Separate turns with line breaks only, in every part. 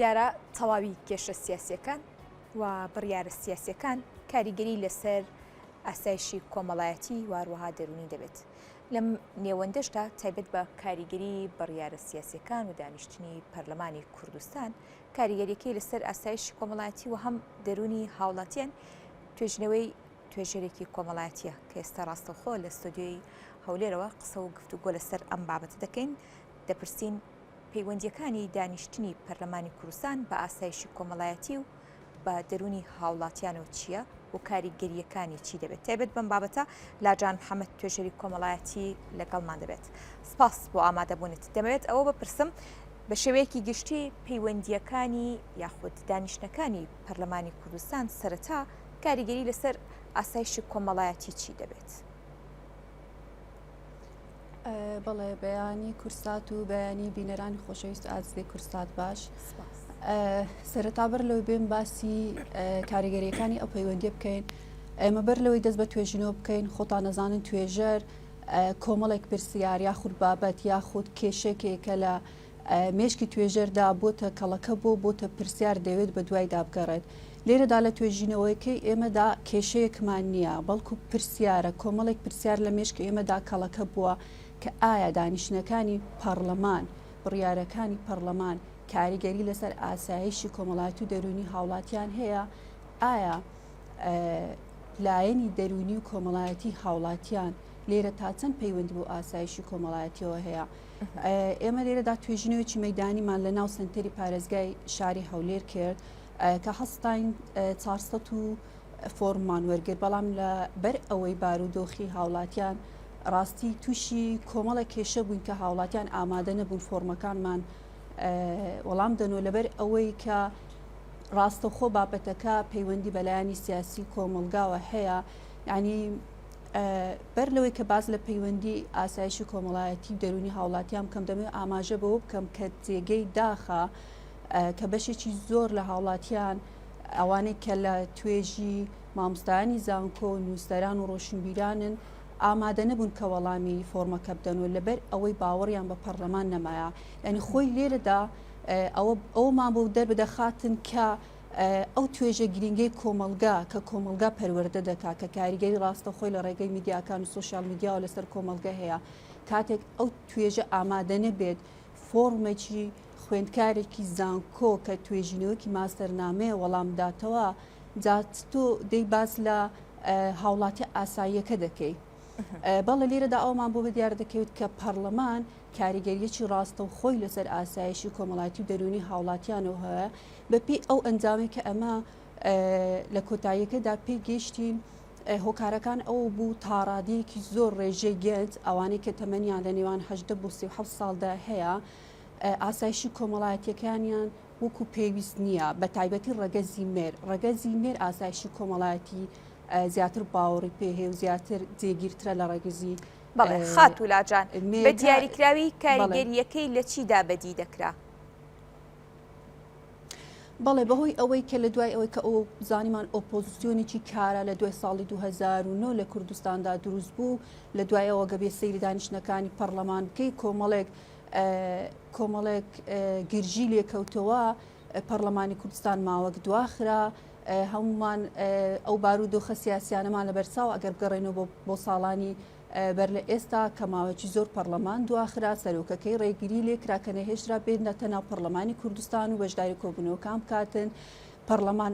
دیارە تەواوی کێشە سیاسیەکان و بڕیارە سیاسیەکان کاریگەری لەسەر ئاسایشی کۆمەڵایەتی واروەها دەرونی دەبێت. لەم نێوەندەشدا تایبەت بە کاریگەری بڕیارە سیاسیەکان و دانیشتنی پەرلەمانی کوردستان کاریگەریەکەی لەسەر ئاسایشی کۆمەڵایەتی و هەم دەرونی هاوڵاتیان توێژنەوەی توێژەرێکی کۆمەڵایەتیە کە ئێستا ڕاستەوخۆ لە ستۆدیۆی هەولێرەوە قسە و گفتوگۆ لەسەر ئەم بابەت دەکەین. دەپرسین پەیوەندیەکانی دانیشتنی پەرلەمانی کوردستان بە ئاسایشی کۆمەڵایەتی و بە دەرونی هاوڵاتیانەوە چییە و کاریگەریەکانی چی دەبێت. تایبەت بەم بابەتە لاجان محەممەد توێژەری کۆمەڵایەتی لەگەڵمان دەبێت. سپاس بۆ ئامادەبوونت. دەمەوێت ئەوە بپرسم بە شێوەیەکی گشتی پەیوەندیەکانی یاخود دانیشتەکانی پەرلەمانی کوردستان سەرەتا کاریگەری لەسەر ئاسایشی کۆمەڵایەتی چی دەبێت؟
بەڵێ بەیانی کورسات و بەیانی بینەرانی خۆشەویست ئازدەی کورسات باش. سەرەتا بەر لەوەی بێن باسی کاریگەریەکانی ئەو پەیوەندی بکەین. ئێمە بەر لەوەی دەست بە توێژینەوە بکەین خۆتان نەزانن توێژەر کۆمەڵێک پرسیار یاخود بابەت یاخود کێشێکێکە لە مێشکی توێژەردا بۆتە کەڵەکە بۆتە پرسیار دەوێت بە دوای دابگەڕێت. لێرەدا لە توێژینەوەیەکەی ئێمەدا کێشەیەکمان نییە، بەڵکو پرسیارە کۆمەڵێک پرسیار لە مێشکی ئێمەدا کەڵەکە بووە کە ئایا دانیشتنەکانی پەرلەمان بڕیارەکانی پەرلەمان کاریگەری لەسەر ئاسایشی کۆمەڵایەتی و دەرونی هاوڵاتیان هەیە، ئایا لایەنی دەرونی و کۆمەڵایەتی هاوڵاتیان لێرە تا چەند پەیوەندی بۆ ئاسایشی کۆمەڵایەتیەوە هەیە. ئێمە لێرەدا توێژینەوەی مەیدانیمان لە ناو سنتەری پارێزگای شاری هەولێر کرد کە هەستاین 400 و فۆرممان وەرگر، بەڵام لە بەر ئەوەی بارودۆخی هاوڵاتیان ڕاستی تووشی کۆمەڵە کێشە بووین کە هاوڵاتیان ئامادە نەبوون فۆرمەکانمان وەڵام دەنەوە لەبەر ئەوەی کە ڕاستەخۆ بابەتەکە پەیوەندی بەلایانی سیاسی کۆمەلگاوە هەیە. ینی بەر لەوەی کە باز لە پەیوەندی ئاسایشی کۆمەڵایەتی دەرونی هاوڵاتیان بکەم دەمێت ئاماژە بەوە بکەم کە جێگەی داخە کە بەشێکی زۆر لە هاوڵاتیان ئەوانەی کە لە توێژی مامۆستایانی زانکۆ و نووسەران و ڕۆشنبیرانن ئامادە نەبوون کە وەڵامی فۆرمەکە بدەنەوە لەبەر ئەوەی باوەڕیان بە پەرلەمان نەمایە. یعنی خۆی لێرەدا ئەومان بۆ دەربدەخاتن کە ئەو توێژە گرنگەی کۆمەلگا کە کۆمەلگا پەروەردە دەکات کە کاریگەری ڕاستە خۆی لە ڕێگەی میدیاکان و سوۆشیال میدیا و لەسەر کۆمەلگا هەیە، کاتێک ئەو توێژە ئامادە نەبێت فۆرمێکی خوێندکارێکی زانکۆ کە توێژینەوەکی ماستەرنامەیە وەڵام داتەوە جات تۆ دەی باز لە هاوڵاتی ئاساییەکە دەکەی. بەڵێ لێرەدا ئەومان بۆ دیار دەکەوێت کە پەرلەمان کاریگەریەکی ڕاستە و خۆی لەسەر ئاسایشی کۆمەڵایەتی و دەرونی هاوڵاتیانەوە هەیە بەپی ئەو ئەنجامی کە ئەمە لە کۆتاییەکەدا پێی گەیشتین. هۆکارەکان ئەو بوو تاڕادەیەکی زۆر ڕێژەی گەنج ئەوانەی کە تەمەنیان لە نێوان 18 بۆ 37 ساڵدا هەیە ئاسایشی کۆمەڵایەتیەکانیان وەکو پێویست نییە، بە تایبەتی ڕەگەزی مێر ئاسایشی کۆمەڵایەتی زیاتر باوەڕی پێ هەیە و زیاتر جێگیرترە لە ڕێگەزی.
بەڵێ خات و لاجان بە دیاریکراوی کاریگەریەکەی لە چیدا بەدی دەکرا؟
بەڵێ بەهۆی ئەوەی کە لە دوای ئەوەی کە ئەو زانیمان ئۆپۆزیسیۆنێکی کارە لە دوای ساڵی 2009 لە کوردستاندا دروست بوو، لە دوای ئەوە گەبێ سەیری دانیشتنەکانی پەرلەمان بکەی کۆمەڵێک گرژی لێکەوتەوە پەرلەمانی کوردستان ماوەک دواخرا هەمومان ئەو بارودۆخە سیاسیانەمان لە بەرچاو ئەگەر بگەڕێنەوە بۆ ساڵانی بەر لە ئێستا کە ماوەکی زۆر پەرلەمان دواخرا سەرۆکەکەی ڕێگیری لێکرا کە نەهێشرا بێنەتە ناو پەرلەمانی کوردستان و بەشداری کۆبوونەوەکان بکاتن. پەرلەمان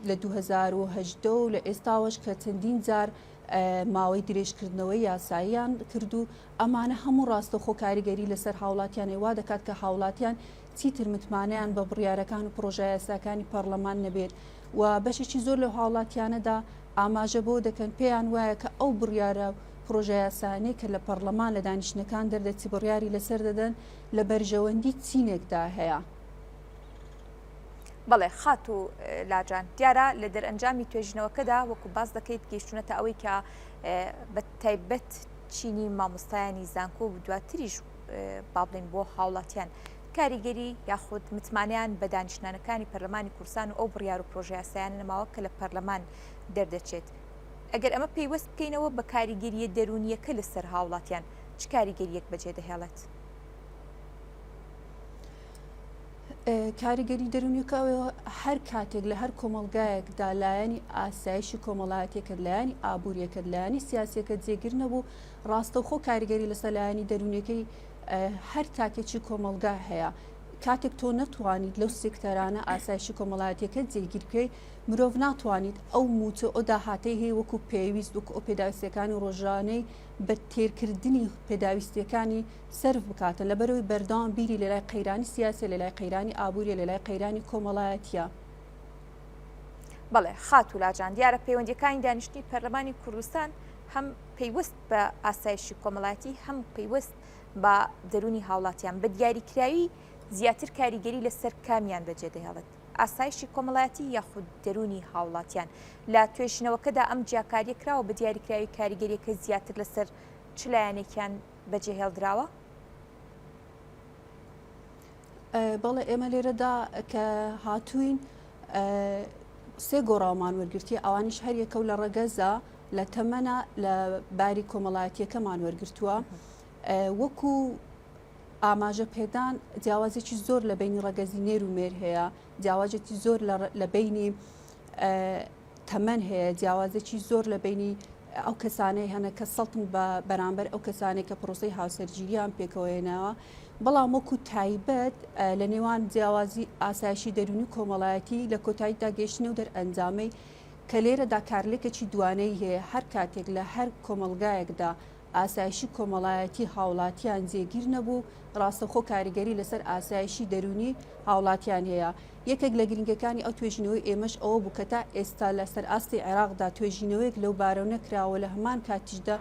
لە 2010 و لە ئێستاوەش کە چەندین جار ماوەی درێژکردنەوەی یاساییان کردو ئەمانە هەموو ڕاستەخۆ کاریگەری لەسەر هاوڵاتیان وا دەکات کە هاوڵاتیان چیتر متمانەیان بە بڕیارەکان و پرۆژە یاساکانی پەرلەمان نەبێت و بەشێکی زۆر لە هاوڵاتیانەدا ئاماژە بۆ دەکەن پێیان وایە کە ئەو بڕیارە پرۆژە یاسانەی کە لە پەرلەمان لە دانیشتنەکان دەردەچی بڕیاری لەسەر دەدەن لە بەرژەوەندی چینێکدا هەیە.
بەڵێ خات و لاجان دیارە لە دەرئەنجامی توێژینەوەکەدا وەکو باز دەکەیت گەیشتونەتە ئەوەی کە بە تایبەت چینی مامۆستایانی زانکۆ و دواتریش با بڵێن بۆ هاوڵاتیان کاریگەری یاخود متمانیان بە دانیشتنانەکانی پەرلەمانی کوردستان و ئەو بڕیار و پرۆژە یاساییان نەماوە کە لە پەرلەمان دەردەچێت. ئەگەر ئەمە پێیوەست بکەینەوە بە کاریگەریە دەرونیەکە لەسەر هاوڵاتیان چ کاریگەریەک بەجێ دەهێڵێت؟
کاریگەری دەرونیەکەوە هەر کاتێک لە هەر کۆمەلگایەکدا لایەنی ئاسایشی کۆمەڵایەتێکە لایەنی ئابوووریەکەت لایەنی سیاسەکە جێگر نەبوو ڕاستەوخۆ کاریگەری لەسەر لایەنی دەرونیەکەی هەر تاکێکی کۆمەلگا هەیە کاتێک تۆ نەتوانیت لەو سێکتەرانە ئاسایشی کۆمەڵایەتەکە جێگیرکەی مرۆڤ ناتوانیت ئەو موچە ئەو داهاتەی هەیە وەکو پێویست وەکو ئەو پێداویستەکانی ڕۆژانەی بە تێرکردنی پێداویستەکانی سرف بکاتە لەبەرەوەی بەردەوام بیری لە لای قەیرانی سیاسی لە لای قەیرانی ئابووری لە لای قەیرانی کۆمەڵایەتیە.
بەڵێ خاتولاجان دیارە پەیوەندیەکانی دانیشتنی پەرلەمانی کوردستان هەم پەیوەست بە ئاسایشی کۆمەڵایەتی هەم پەیوەست بە دەرونی هاوڵاتیان بە دیاریکراوی زیاتر کاریگەری لەسەر کامیان بەجێدەهێڵێت ئاسایشی کۆمەڵایەتی یاخود دەرونی هاوڵاتیان لە توێژینەوەکەدا ئەم جیاکاریە کراوە بە دیاریکراوی کاریگەریەکە زیاتر لەسەر چ لایەنێکیان بەجێهێڵدراوە؟
بەڵێ ئێمە لێرەدا کە هاتوین سێ گۆڕاومان وەرگرتی ئەوانیش هەر یەکە و لە ڕەگەزە لە تەمەنە لە باری کۆمەڵایەتیەکەمان وەرگرتووە وەکو ئاماژە پێدان جیاوازێکی زۆر لە بینی ڕەگەزی نێر و مێر هەیە جیاوازێکی زۆر لە بینی تەمەن هەیە جیاوازێکی زۆر لە بینی ئەو کەسانەی هەنە کە سەڵتن بە بەرامبەر ئەو کەسانێک کە پرۆسەی هاوسەرگیریان پێکەوەێنەوە بەڵام وەکو تایبەت لە نێوان جیاوازی ئاسایشی دەرونی کۆمەڵایەتی لە کۆتاییدا گەیشتنە و دەرئەنجامەی کە لێرەدا کارلێکێکی دوانەی هەیە هەر کاتێک لە هەر کۆمەلگایەکدا ئاسایشی کۆمەڵایەتی هاوڵاتیان جێگیر نەبوو ڕاستەخۆ کاریگەری لەسەر ئاسایشی دەرونی هاوڵاتیان هەیە یەکێک لە گرنگەکانی ئەو توێژینەوەی ئێمەش ئەوە بوو کە تا ئێستا لەسەر ئاستی عێراقدا توێژینەوەیەک لەو بارەو نەکراوە لە هەمان کاتیشدا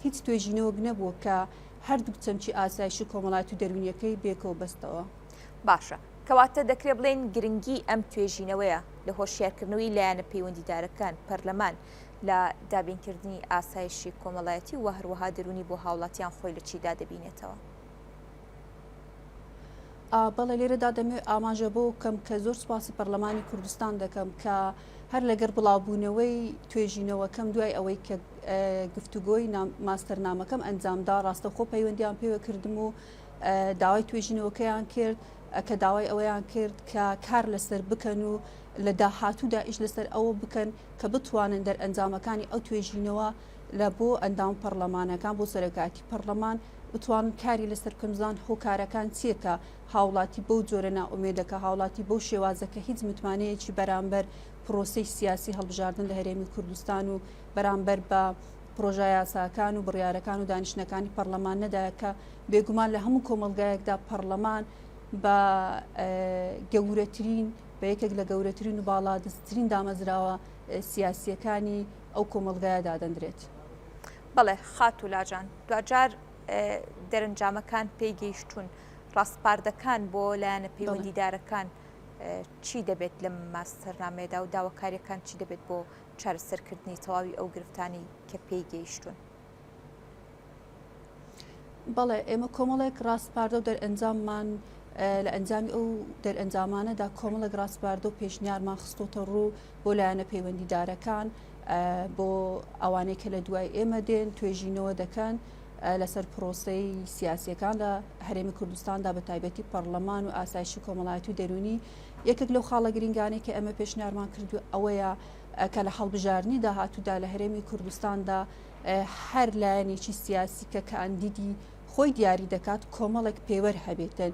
هیچ توێژینەوەک نەبووە کە هەردوو چەمچی ئاسایشی کۆمەڵایەت و دەرونیەکەی بێکەوە بەستەوە.
باشە کەواتە دەکرێت بڵێن گرنگی ئەم توێژینەوەیە لە هۆشیارکردنەوەی لایەنە پەیوەندیدارەکان پەرلەمان لە دابینکردنی ئاسایشی کۆمەڵایەتی و هەروەها دەرونی بۆ هاوڵاتیان خۆی لە چیدا دەبینێتەوە؟
بەڵێ لێرەدا دەمێت ئاماژە بۆ کەم کە زۆر سوپاسی پەرلەمانی کوردستان دەکەم کە هەر لەگەر بڵاوبوونەوەی توێژینەوەکەم دوای ئەوەی کە گفتوگۆی ماستەرنامەکەم ئەنجامدا ڕاستەخۆ پەیوەندیان پێوە کردم و داوای توێژینەوەکەیان کرد کە داوای ئەوەیان کرد کە کار لەسەر بکەن و لە داهاتوودا ئیش لەسەر ئەوە بکەن کە بتوانن دەرئەنجامەکانی ئەو توێژینەوە لە بۆ ئەندام پەرلەمانەکان بۆ سەرۆکاتی پەرلەمان بتوانن کاری لەسەر کەمزان هۆکارەکان چیەکە هاوڵاتی بەو جۆرە ناومێدەکە هاوڵاتی بەو شێوازەکە هیچ متمانەیەکی بەرامبەر پرۆسەی سیاسی هەڵبژاردن لە هەرێمی کوردستان و بەرامبەر بە پرۆژە یاساکان و بڕیارەکان و دانیشتەکانی پەرلەمان نەدایە کە بێگومان لە هەموو کۆمەلگایەکدا پەرلەمان بە گەورەترین بە یەکێک لە گەورەترین و باڵادەستترین دامەزراوە سیاسیەکانی ئەو کۆمەلگایە دادەندرێت.
بەڵێ خاتولاجان دوجار دەرەنجامەکان پێی گەیشتون ڕاستپاردەکان بۆ لایەنە پەیوەندیدارەکان چی دەبێت لەم ماستەرنامەیەدا و داواکاریەکان چی دەبێت بۆ چارەسەرکردنی تەواوی ئەو گرفتانی کە پێی گەیشتون؟
بەڵێ ئێمە کۆمەڵێک ڕاستپاردە و دەرئەنجاممان لە ئەنجامی ئەو دەرئەنجامانەدا کۆمەڵێک ڕاستپاردە و پێشنیارمان خستۆتە ڕوو بۆ لایەنە پەیوەندیدارەکان بۆ ئەوانەی کە لە دوای ئێمە دێن توێژینەوە دەکەن لەسەر پرۆسەی سیاسیەکان لە هەرێمی کوردستاندا بە تایبەتی پەرلەمان و ئاسایشی کۆمەڵایەتی و دەرونی یەکێک لەو خاڵە گرنگانەی کە ئەمە پێشنیارمان کردو ئەوەیە کە لە هەڵبژاردننی داهاتوودا لە هەرێمی کوردستاندا هەر لایەنێکی سیاسی کە کاندیدی خۆی دیاری دەکات کۆمەڵێک پێوەەر هەبێتن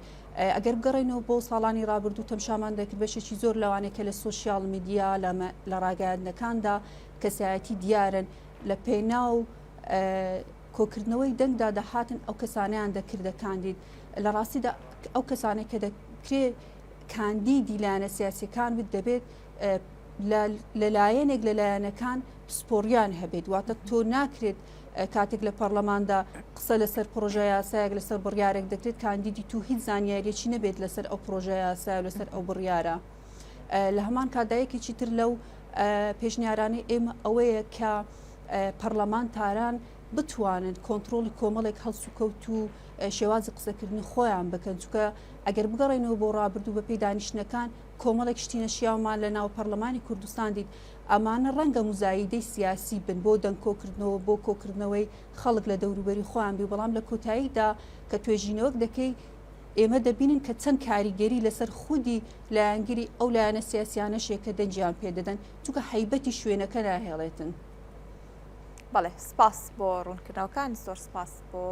ئەگەر بگەڕێنەوە بۆ ساڵانی ڕابردوو تەمشامان دەکرد بەشێکی زۆر لەوانێک کە لە سوۆسیال میدیا لە ڕاگەاندنەکاندا کەسایەتی دیارن لە پێناو کۆکردنەوەی دەنگدا دەهاتن ئەو کەسانیان دەکردە کاندید لە ڕاستیدا ئەو کەسانێک کە دەکرێت کاندیدی لایەنە سیاسیەکان بێت دەبێت لەلایەنێک لە لایەنەکان پسپۆریان هەبێت واتە تۆ ناکرێت کاتێک لە پەرلەماندا قسە لەسەر پرۆژە یاسایەک لەسەر بڕیارێک دەکرێت کاندیدی تو هیچ زانیاریەکی نەبێت لەسەر ئەو پرۆژە یاسای لەسەر ئەو بڕیارە لە هەمان کاتدایەکێکی تر لەو پێشنیارانی ئێمە ئەوەیە کە پەرلەمان تاران بتوانن کۆنتترۆلی کۆمەڵێک هەڵسوکەوت و شێوازی قسەکردنی خۆیان بکەن چکە ئەگەر بگەڕێنەوە بۆ ڕابردوو بە پێی دانیشتنەکان کۆمەڵێک شتینە شیاومان لە ناو پەرلەمانی کوردستان دیت ئەمانە ڕەنگە موزاییدەی سیاسی بن بۆ دەنگ کۆکردنەوە بۆ کۆکردنەوەی خەڵک لە دەوروبەری خۆیان بی بەڵام لە کۆتاییدا کە توێژینەوەک دەکەی ئێمە دەبینن کە چەند کاریگەری لەسەر خودی لایەنگیری ئەو لایەنە سیاسیانەشێک کە دەنجیان پێدەدەن چونکە هەیبەتی شوێنەکە ناهێڵێتن.
بەڵێ سپاس بۆ ڕوونکردنەوەکان، زۆر سپاس بۆ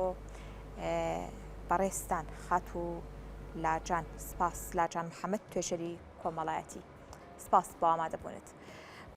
بەڕێستان خات و لاجان. سپاس لاجان محەممەد توێژەری کۆمەڵایەتی، سپاس بۆ ئامادەبوونت.